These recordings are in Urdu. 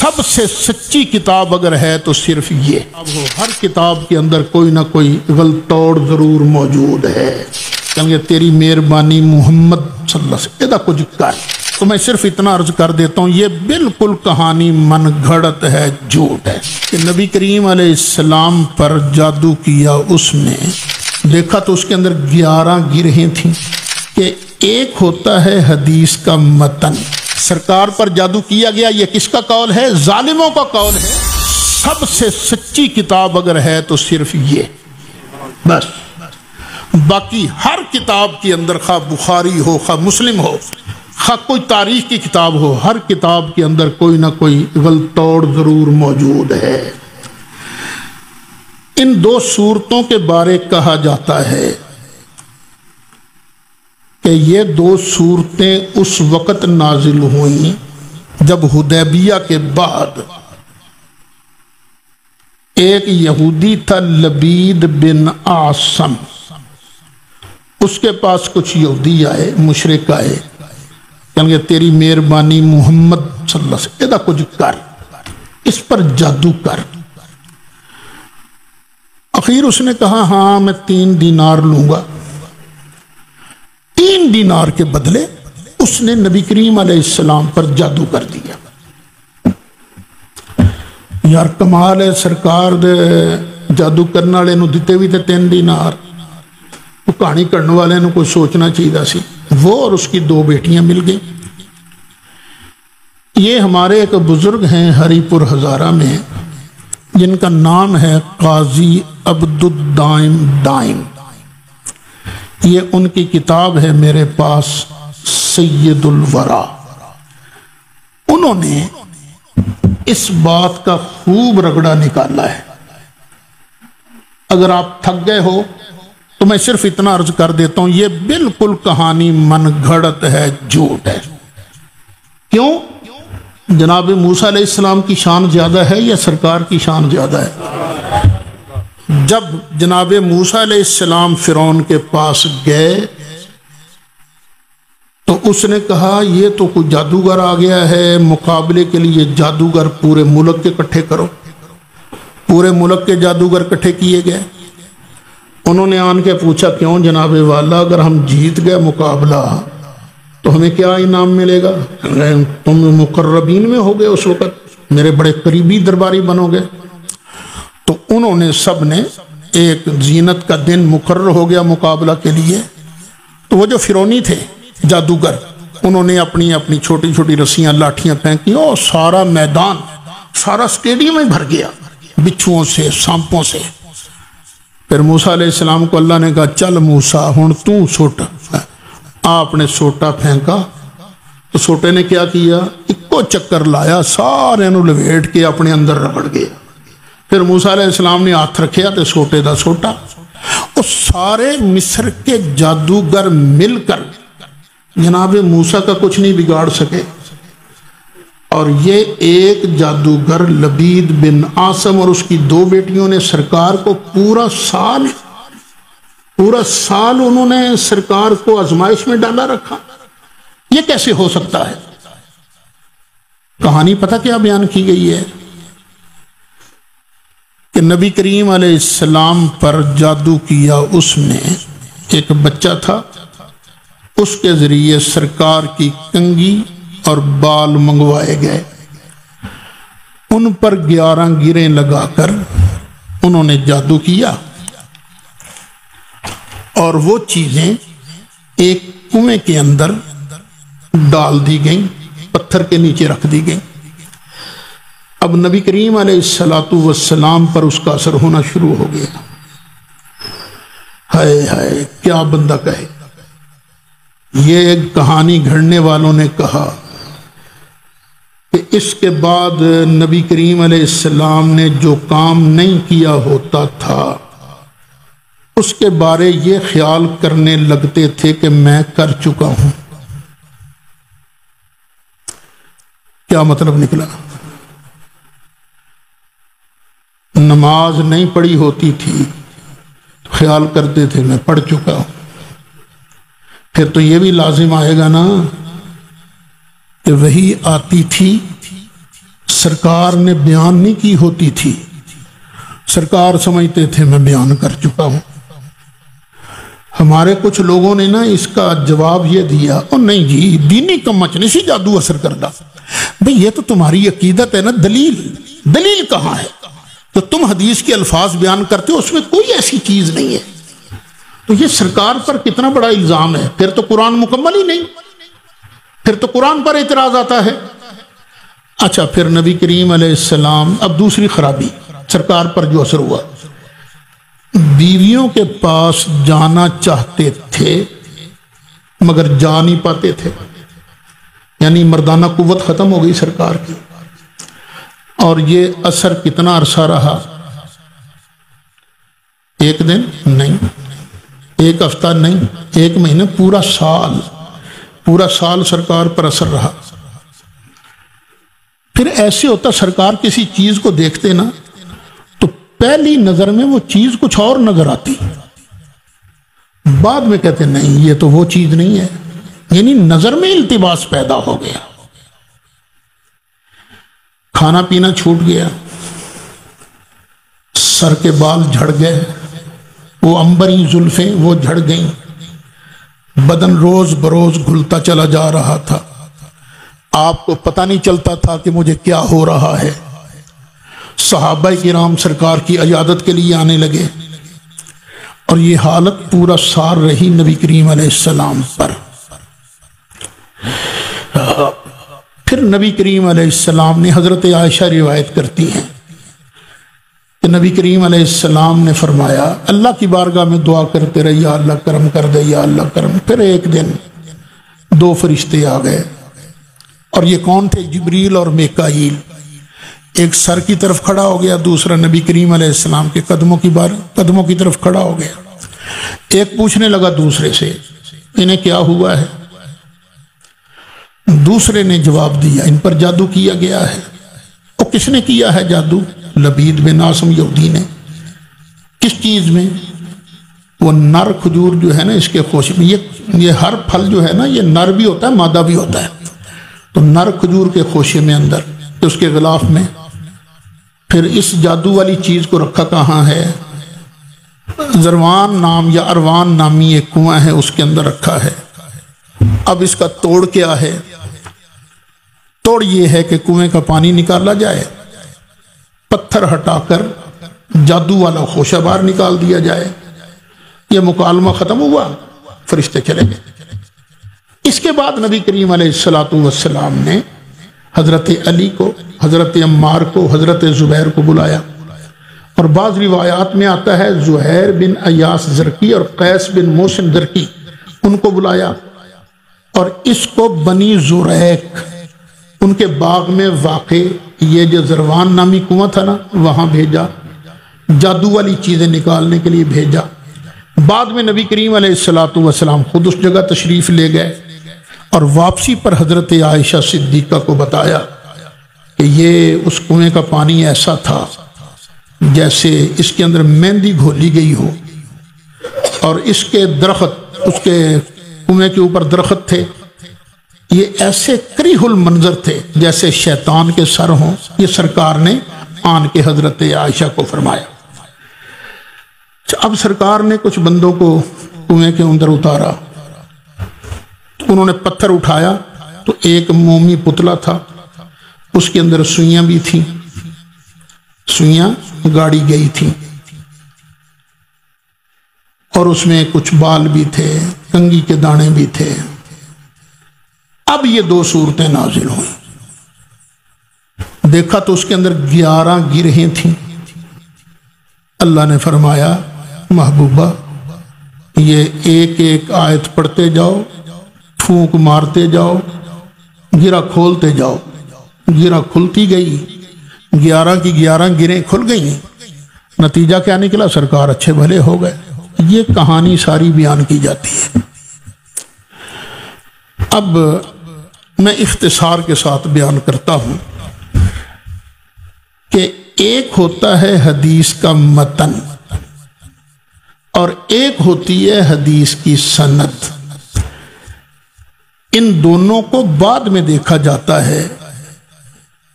سب سے سچی کتاب اگر ہے تو صرف یہ ہر کتاب کے اندر کوئی نہ کوئی غلطوڑ ضرور موجود ہے، کہ تیری مہربانی محمد صلی اللہ علیہ وسلم کچھ کر۔ تو میں صرف اتنا عرض کر دیتا ہوں، یہ بالکل کہانی من گھڑت ہے، جھوٹ ہے کہ نبی کریم علیہ السلام پر جادو کیا۔ اس نے دیکھا تو اس کے اندر 11 گرہیں تھیں کہ ایک ہوتا ہے حدیث کا متن، سرکار پر جادو کیا گیا۔ یہ کس کا قول ہے؟ ظالموں کا قول ہے۔ سب سے سچی کتاب اگر ہے تو صرف یہ، بس۔ باقی ہر کتاب کے اندر، خواہ بخاری ہو، خواہ مسلم ہو، خواہ کوئی تاریخ کی کتاب ہو، ہر کتاب کے اندر کوئی نہ کوئی غلطوڑ ضرور موجود ہے۔ ان 2 صورتوں کے بارے کہا جاتا ہے کہ یہ 2 صورتیں اس وقت نازل ہوئیں جب حدیبیہ کے بعد ایک یہودی تھا لبید بن عاصم، اس کے پاس کچھ یہودی آئے، مشرک آئے، کہ تیری مہربانی محمد صلی اللہ علیہ وسلم کچھ کر، اس پر جادو کر۔ اخیر اس نے کہا ہاں میں 3 دینار لوں گا۔ 3 دینار کے بدلے اس نے نبی کریم علیہ السلام پر جادو کر دیا۔ یار کمال ہے، سرکار دے جادو کرنے والے نو دیتے بھی تے 3 دینار، وہ کہانی کرنے والے نو کوئی سوچنا چاہیے سی۔ وہ اور اس کی 2 بیٹیاں مل گئی۔ یہ ہمارے ایک بزرگ ہیں ہری پور ہزارہ میں، جن کا نام ہے قاضی عبد الدائم دائم۔ یہ ان کی کتاب ہے میرے پاس، سید الورا۔ انہوں نے اس بات کا خوب رگڑا نکالا ہے۔ اگر آپ تھک گئے ہو تو میں صرف اتنا عرض کر دیتا ہوں، یہ بالکل کہانی من گھڑت ہے، جھوٹ ہے۔ کیوں؟ جناب موسیٰ علیہ السلام کی شان زیادہ ہے یا سرکار کی شان زیادہ ہے؟ جب جناب موسیٰ علیہ السلام فرعون کے پاس گئے تو اس نے کہا یہ تو کوئی جادوگر آ گیا ہے، مقابلے کے لیے جادوگر پورے ملک کے اکٹھے کرو۔ پورے ملک کے جادوگر اکٹھے کیے گئے۔ انہوں نے آن کے پوچھا کیوں جناب والا، اگر ہم جیت گئے مقابلہ تو ہمیں کیا انعام ملے گا؟ تم مقربین میں ہو گئے، اس وقت میرے بڑے قریبی درباری بنو گے۔ تو انہوں نے سب نے ایک زینت کا دن مقرر ہو گیا مقابلہ کے لیے۔ تو وہ جو فرعونی تھے جادوگر، انہوں نے اپنی اپنی چھوٹی چھوٹی رسیاں، لاٹھیاں پھینکی اور سارا میدان، سارا اسٹیڈیم میں بھر گیا بچھوؤں سے، سانپوں سے۔ پھر موسیٰ علیہ السلام کو اللہ نے کہا چل موسیٰ ہن تو سوٹ۔ آپ نے سوٹا پھینکا تو سوٹے نے کیا کیا؟ ایکو چکر لایا، سارے نو لپیٹ کے اپنے اندر رگڑ گیا۔ پھر موسیٰ علیہ السلام نے ہاتھ رکھیا تو سوٹے دا سوٹا۔ وہ سارے مصر کے جادوگر مل کر جناب موسیٰ کا کچھ نہیں بگاڑ سکے، اور یہ ایک جادوگر لبید بن عاصم اور اس کی 2 بیٹیوں نے سرکار کو پورا سال انہوں نے سرکار کو آزمائش میں ڈالا رکھا۔ یہ کیسے ہو سکتا ہے؟ کہانی پتہ کیا بیان کی گئی ہے کہ نبی کریم علیہ السلام پر جادو کیا اس نے۔ ایک بچہ تھا، اس کے ذریعے سرکار کی کنگھی اور بال منگوائے گئے۔ ان پر 11 گریں لگا کر انہوں نے جادو کیا، اور وہ چیزیں ایک کنویں کے اندر ڈال دی گئیں، پتھر کے نیچے رکھ دی گئیں۔ اب نبی کریم علیہ السلام پر اس کا اثر ہونا شروع ہو گیا۔ ہائے ہائے، کیا بندہ کہے۔ یہ کہانی گھڑنے والوں نے کہا کہ اس کے بعد نبی کریم علیہ السلام نے جو کام نہیں کیا ہوتا تھا اس کے بارے یہ خیال کرنے لگتے تھے کہ میں کر چکا ہوں۔ کیا مطلب نکلا؟ نماز نہیں پڑھی ہوتی تھی، خیال کرتے تھے میں پڑھ چکا ہوں۔ پھر تو یہ بھی لازم آئے گا نا کہ وہی آتی تھی سرکار نے بیان نہیں کی ہوتی تھی، سرکار سمجھتے تھے میں بیان کر چکا ہوں۔ ہمارے کچھ لوگوں نے نا اس کا جواب یہ دیا، اور نہیں جی دینی کمچ نہیں سی جادو اثر کردہ۔ بھئی یہ تو تمہاری عقیدت ہے نا، دلیل کہاں ہے؟ تو تم حدیث کے الفاظ بیان کرتے ہو اس میں کوئی ایسی چیز نہیں ہے، تو یہ سرکار پر کتنا بڑا الزام ہے۔ پھر تو قرآن مکمل ہی نہیں، پھر تو قرآن پر اعتراض آتا ہے۔ اچھا، پھر نبی کریم علیہ السلام، اب دوسری خرابی سرکار پر جو اثر ہوا، بیویوں کے پاس جانا چاہتے تھے مگر جا نہیں پاتے تھے، یعنی مردانہ قوت ختم ہو گئی سرکار کی۔ اور یہ اثر کتنا عرصہ رہا؟ ایک دن نہیں، ایک ہفتہ نہیں، ایک مہینہ، پورا سال سرکار پر اثر رہا۔ پھر ایسے ہوتا سرکار کسی چیز کو دیکھتے نا تو پہلی نظر میں وہ چیز کچھ اور نظر آتی، بعد میں کہتے نہیں یہ تو وہ چیز نہیں ہے، یعنی نظر میں التباس پیدا ہو گیا، کھانا پینا چھوٹ گیا، سر کے بال جھڑ گئے، وہ عنبری زلفیں وہ جھڑ گئیں، بدن روز بروز گھلتا چلا جا رہا تھا، آپ کو پتہ نہیں چلتا تھا کہ مجھے کیا ہو رہا ہے۔ صحابہ کرام سرکار کی عیادت کے لیے آنے لگے، اور یہ حالت پورا سال رہی نبی کریم علیہ السلام پر۔ پھر نبی کریم علیہ السلام نے، حضرت عائشہ روایت کرتی ہیں کہ نبی کریم علیہ السلام نے فرمایا اللہ کی بارگاہ میں دعا کرتے رہے، یا اللہ کرم کر دے، یا اللہ کرم۔ پھر ایک دن دو فرشتے آ گئے، اور یہ کون تھے؟ جبریل اور میکائیل۔ ایک سر کی طرف کھڑا ہو گیا، دوسرا نبی کریم علیہ السلام کے قدموں کی طرف کھڑا ہو گیا۔ ایک پوچھنے لگا دوسرے سے انہیں کیا ہوا ہے، دوسرے نے جواب دیا ان پر جادو کیا گیا ہے۔ اور کس نے کیا ہے جادو؟ لبید بن عاصم یہودی نے۔ کس چیز میں؟ وہ نر کھجور جو ہے نا، اس کے خوشے میں، یہ ہر پھل جو ہے نا یہ نر بھی ہوتا ہے مادہ بھی ہوتا ہے، تو نر کھجور کے خوشے میں اندر اس کے غلاف میں، پھر اس جادو والی چیز کو رکھا کہاں ہے؟ زروان نام یا اروان نامی ایک کنواں ہے، اس کے اندر رکھا ہے۔ اب اس کا توڑ کیا ہے؟ توڑ یہ ہے کہ کنویں کا پانی نکالا جائے، پتھر ہٹا کر جادو والا خوشہ باہر نکال دیا جائے۔ یہ مکالمہ ختم ہوا، فرشتے چلے گئے۔ اس کے بعد نبی کریم علیہ السلام نے حضرت علی کو، حضرت عمار کو، حضرت زبیر کو بلایا، اور بعض روایات میں آتا ہے زہیر بن ایاس زرقی اور قیس بن موسم زرقی، ان کو بلایا، اور اس کو بنی زریق، ان کے باغ میں واقع یہ جو زروان نامی کنواں تھا نا وہاں بھیجا، جادو والی چیزیں نکالنے کے لیے بھیجا۔ بعد میں نبی کریم علیہ السلام خود اس جگہ تشریف لے گئے، اور واپسی پر حضرت عائشہ صدیقہ کو بتایا کہ یہ اس کنویں کا پانی ایسا تھا جیسے اس کے اندر مہندی گھولی گئی ہو، اور اس کے درخت، اس کے کنویں کے اوپر درخت تھے، یہ ایسے کریہ المنظر تھے جیسے شیطان کے سر ہوں۔ یہ سرکار نے آن کے حضرت عائشہ کو فرمایا۔ اب سرکار نے کچھ بندوں کو کنویں کے اندر اتارا، انہوں نے پتھر اٹھایا تو ایک مومی پتلا تھا، اس کے اندر سوئیاں بھی تھیں، سوئیاں گاڑی گئی تھیں، اور اس میں کچھ بال بھی تھے، کنگھی کے دانے بھی تھے۔ اب یہ دو صورتیں نازل ہوئیں، دیکھا تو اس کے اندر 11 گرہیں تھیں۔ اللہ نے فرمایا محبوبہ یہ ایک ایک آیت پڑھتے جاؤ، پھونک مارتے جاؤ، گرہ کھولتے جاؤ۔ گرہ کھلتی گئی، 11 کی 11 گرہیں کھل گئیں۔ نتیجہ کیا نکلا؟ سرکار اچھے بھلے ہو گئے۔ یہ کہانی ساری بیان کی جاتی ہے۔ اب میں اختصار کے ساتھ بیان کرتا ہوں کہ ایک ہوتا ہے حدیث کا متن، اور ایک ہوتی ہے حدیث کی سند۔ ان دونوں کو بعد میں دیکھا جاتا ہے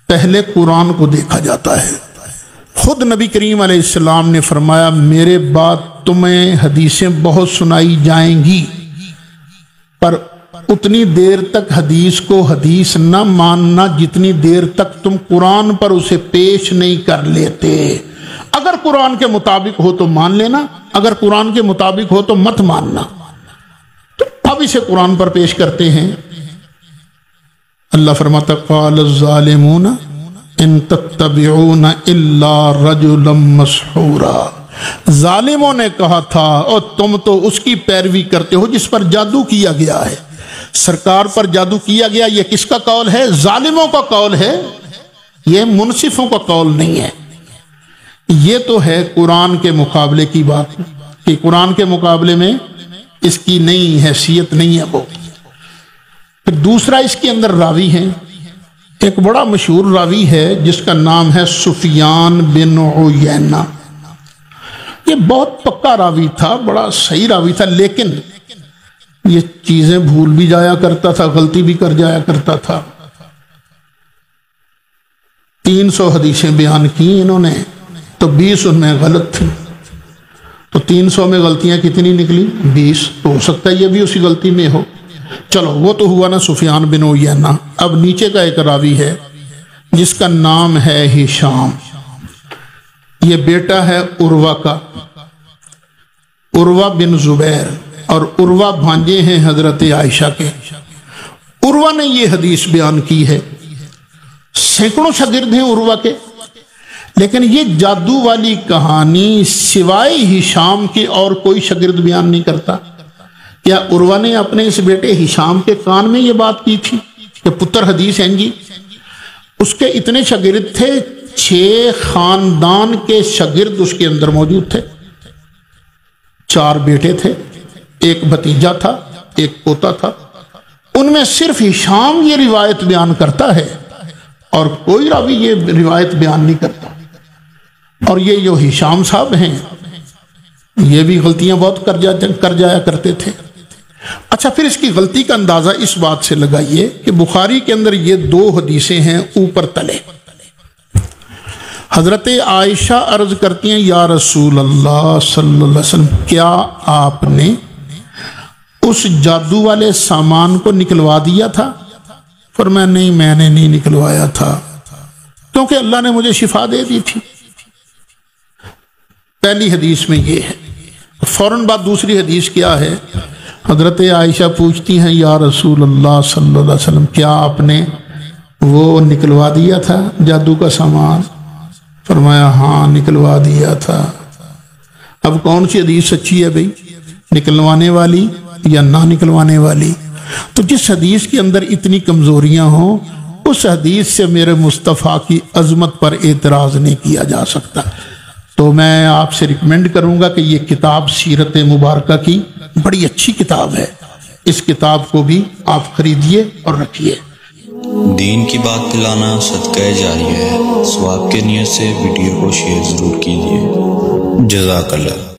پہلے قرآن کو دیکھا جاتا ہے۔ خود نبی کریم علیہ السلام نے فرمایا میرے بعد تمہیں حدیثیں بہت سنائی جائیں گی، پر اتنی دیر تک حدیث کو حدیث نہ ماننا جتنی دیر تک تم قرآن پر اسے پیش نہیں کر لیتے۔ اگر قرآن کے مطابق ہو تو مان لینا، اگر قرآن کے مطابق ہو تو مت ماننا۔ تو اب اسے قرآن پر پیش کرتے ہیں۔ اللہ فرماتا قال الظالمون ان تتبعون الا رجلا مسحورا، ظالموں نے کہا تھا اور تم تو اس کی پیروی کرتے ہو جس پر جادو کیا گیا ہے۔ سرکار پر جادو کیا گیا، یہ کس کا قول ہے؟ ظالموں کا قول ہے، یہ منصفوں کا قول نہیں ہے۔ یہ تو ہے قرآن کے مقابلے کی بات کہ قرآن کے مقابلے میں اس کی نئی حیثیت نہیں ہے وہ۔ پھر دوسرا اس کے اندر راوی ہیں، ایک بڑا مشہور راوی ہے جس کا نام ہے سفیان بن عیینہ۔ یہ بہت پکا راوی تھا، بڑا صحیح راوی تھا، لیکن یہ چیزیں بھول بھی جایا کرتا تھا، غلطی بھی کر جایا کرتا تھا۔ 300 حدیثیں بیان کی انہوں نے، تو 20 ان میں غلط تھی، تو 300 میں غلطیاں کتنی نکلی؟ 20۔ تو ہو سکتا ہے یہ بھی اسی غلطی میں ہو۔ چلو وہ تو ہوا نا سفیان بن عیینہ۔ اب نیچے کا ایک راوی ہے جس کا نام ہے ہشام، یہ بیٹا ہے عروہ کا، عروہ بن زبیر، اور عروہ بھانجے ہیں حضرت عائشہ کے۔ عروہ نے یہ حدیث بیان کی ہے، سینکڑوں شاگرد ہیں عروہ کے، لیکن یہ جادو والی کہانی سوائے ہشام کے اور کوئی شاگرد بیان نہیں کرتا۔ کیا عروہ نے اپنے اس بیٹے ہشام کے کان میں یہ بات کی تھی کہ پتر حدیث ہیں جی؟ اس کے اتنے شاگرد تھے، 6 خاندان کے شاگرد اس کے اندر موجود تھے، 4 بیٹے تھے، ایک بھتیجا تھا، ایک پوتا تھا۔ ان میں صرف ہشام یہ روایت بیان کرتا ہے اور کوئی راوی یہ روایت بیان نہیں کرتا۔ اور یہ جو ہشام صاحب ہیں یہ بھی غلطیاں بہت کر جایا کرتے تھے۔ اچھا، پھر اس کی غلطی کا اندازہ اس بات سے لگائیے کہ بخاری کے اندر یہ 2 حدیثیں ہیں اوپر تلے۔ حضرت عائشہ عرض کرتی ہیں یا رسول اللہ صلی اللہ علیہ وسلم، کیا آپ نے اس جادو والے سامان کو نکلوا دیا تھا؟ فرمایا نہیں، میں نے نہیں نکلوایا تھا، کیونکہ اللہ نے مجھے شفا دے دی تھی۔ پہلی حدیث میں یہ ہے۔ فوراً بعد دوسری حدیث کیا ہے؟ حضرت عائشہ پوچھتی ہیں یا رسول اللہ صلی اللہ علیہ وسلم، کیا آپ نے وہ نکلوا دیا تھا جادو کا سامان؟ فرمایا ہاں نکلوا دیا تھا۔ اب کون سی حدیث سچی ہے بھئی، نکلوانے والی یا نہ نکلوانے والی؟ تو جس حدیث کے اندر اتنی کمزوریاں ہوں اس حدیث سے میرے مصطفیٰ کی عظمت پر اعتراض نہیں کیا جا سکتا۔ تو میں آپ سے ریکمینڈ کروں گا کہ یہ کتاب سیرت مبارکہ کی بڑی اچھی کتاب ہے، اس کتاب کو بھی آپ خریدیے اور رکھیے۔ دین کی بات دلانا صدقہ جاریہ ہے، ثواب کے نیت سے ویڈیو کو شیئر ضرور کیجیے۔ جزاک اللہ۔